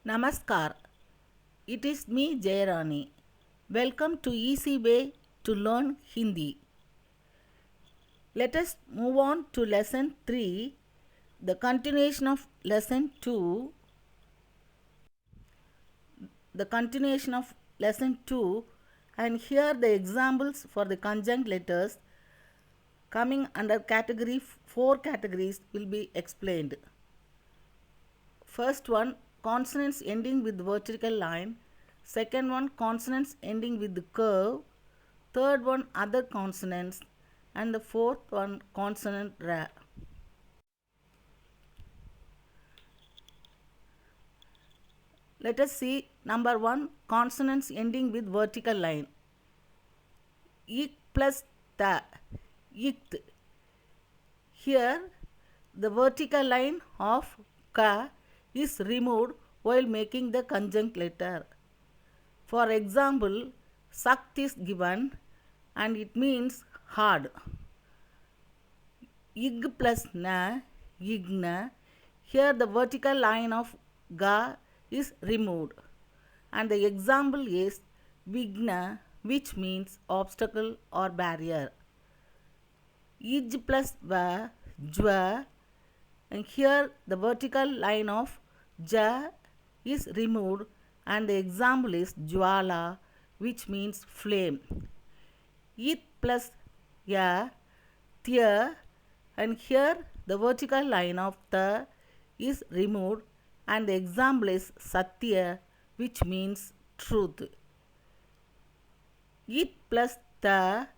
Namaskar. It is me Jayarani. Welcome to Easy Way to Learn Hindi. Let us move on to lesson 3, the continuation of lesson 2, and here the examples for the conjunct letters coming under category 4 categories will be explained. First one, consonants ending with vertical line. Second one, consonants ending with the curve. Third one, other consonants. And the fourth one, consonant ra. Let us see number 1, consonants ending with vertical line. Ik plus ta, ikt. Here, the vertical line of ka is removed while making the conjunct letter. For example, sakt is given and it means hard. Ig plus na, igna. Here the vertical line of ga is removed. And the example is vigna, which means obstacle or barrier. Ij plus va, jva. And here the vertical line of ja is removed and the example is jwala, which means flame. It plus ya, tia, and here the vertical line of ta is removed and the example is satya, which means truth. It plus ta,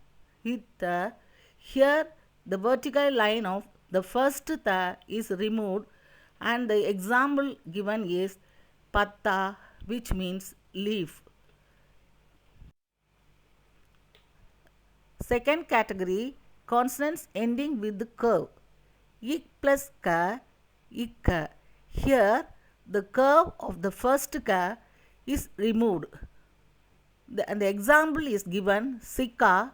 ita. Here the vertical line of the first ta is removed and the example given is patta, which means leaf. Second category, consonants ending with the curve. Ik plus ka, ikka. Here the curve of the first ka is removed. And the example is given sika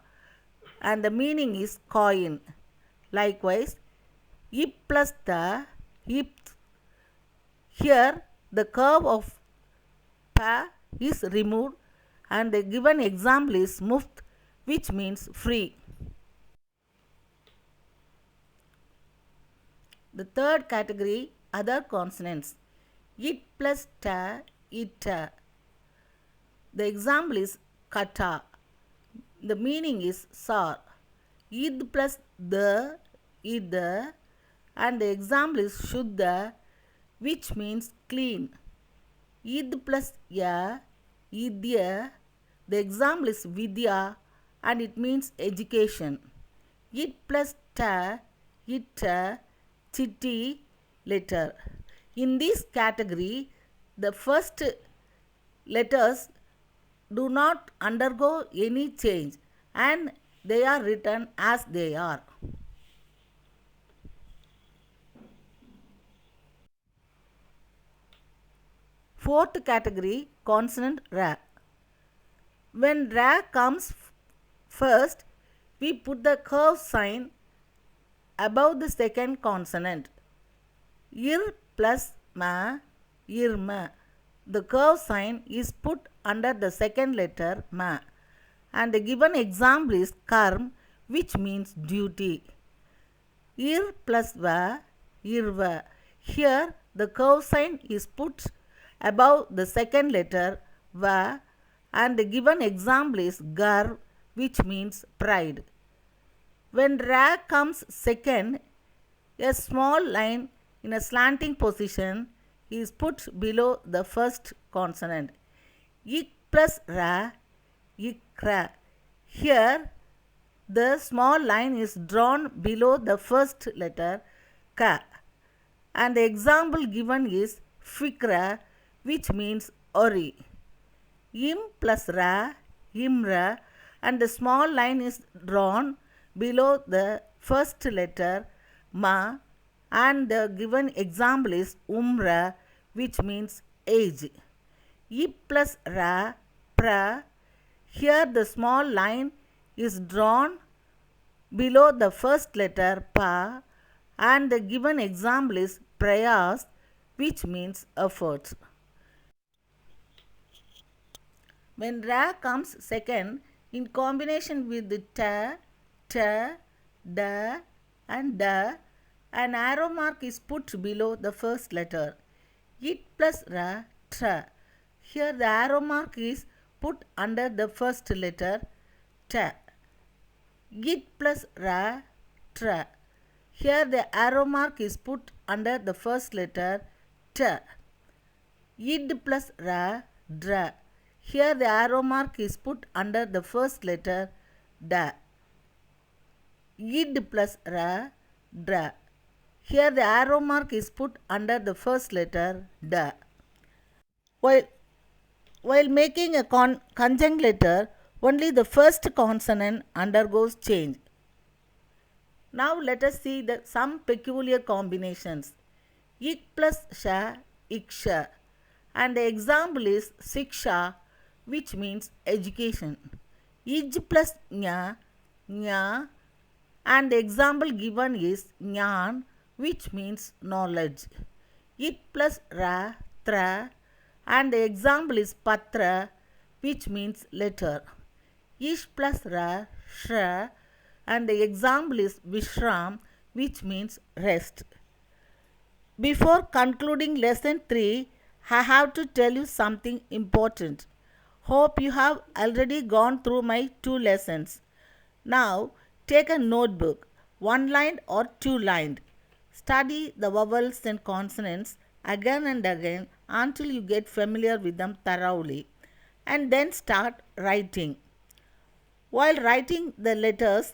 and the meaning is coin. Likewise, ip plus ta, ipt. Here the curve of pa is removed and the given example is muft, which means free. The third category, other consonants. It plus ta, ita. The example is kata. The meaning is sour. Id plus the, ida. And the example is shuddha, which means clean. Id plus ya, idya. The example is vidya and it means education. It plus ta, ita, chitti, letter. In this category, the first letters do not undergo any change and they are written as they are. Fourth category, consonant ra. When ra comes first, we put the curve sign above the second consonant. Ir plus ma, irma. The curve sign is put under the second letter ma. And the given example is karm, which means duty. Ir plus va, irva. Here the curve sign is put above the second letter va and the given example is gar, which means pride. When ra comes second, a small line in a slanting position is put below the first consonant. Ik plus ra, ikra. Here the small line is drawn below the first letter ka and the example given is fikra, which means ori. Im plus ra, imra, and the small line is drawn below the first letter ma and the given example is umra, which means age. I plus ra, pra. Here the small line is drawn below the first letter pa and the given example is prayas, which means effort. When ra comes second in combination with the ta, ta, da and da, an arrow mark is put below the first letter. It plus ra, tra. Here the arrow mark is put under the first letter ta. It plus ra, tra. Here the arrow mark is put under the first letter ta. Id plus ra, dra. Here the arrow mark is put under the first letter da. Id plus ra, dra. Here the arrow mark is put under the first letter da. While making a conjunct letter, only the first consonant undergoes change. Now let us see some peculiar combinations. Ik plus sha, iksha. And the example is siksha, which means education. Ij plus nya, nya. And the example given is nyan, which means knowledge. It plus ra, tra. And the example is patra, which means letter. Ish plus ra, shra. And the example is vishram, which means rest. Before concluding lesson 3, I have to tell you something important. Hope you have already gone through my 2 lessons. Now, take a notebook, 1-lined or 2-lined. Study the vowels and consonants again and again until you get familiar with them thoroughly, and then start writing. While writing the letters,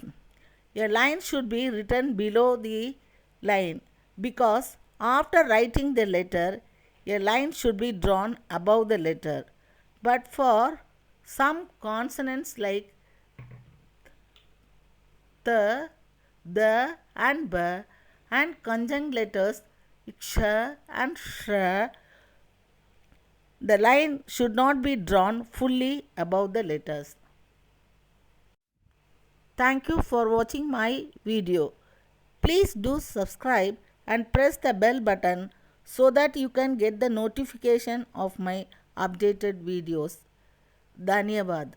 a line should be written below the line, because after writing the letter, a line should be drawn above the letter. But for some consonants like the and ba, and conjunct letters ksha and shra, the line should not be drawn fully above the letters. Thank you for watching my video. Please do subscribe and press the bell button so that you can get the notification of my updated videos. Dhanyavad.